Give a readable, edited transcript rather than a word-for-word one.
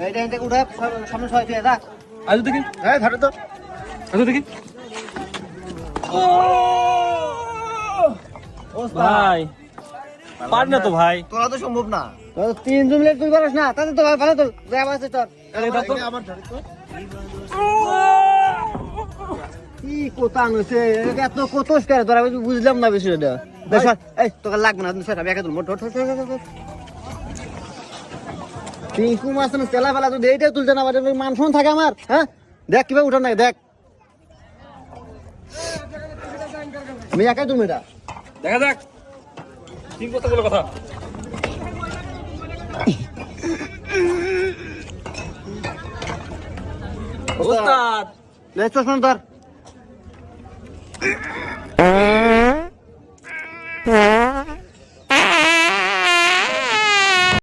এইটা এতে উঠে সামনে সবাই তুই দেখ আজ দেখি হ্যাঁ ধরে তো আজ দেখি ভাই পার না তো ভাই তোরা তো সম্ভব না তো তিনজন মিলে তুই পারিস না তাতে তো ভালো তো যা আছে তোর আমার ধরে তো কি কোতা হইছে এত কতস করে তোরা বুঝলাম না বেশি এটা দেখ এই তোকে লাগবে না স্যার আমি একা তুলবো টিঙ্কু মাছ না তেলা ফেলা তো এইটাই তুলতে না পারে মান সম্মান থাকে আমার হ্যাঁ দেখ কিভাবে উঠান নাই দেখ আমি একাই তুলবো এটা দেখা যাক ঠিক কথা বলে কথা ওস্তাদ লে চশমা ধর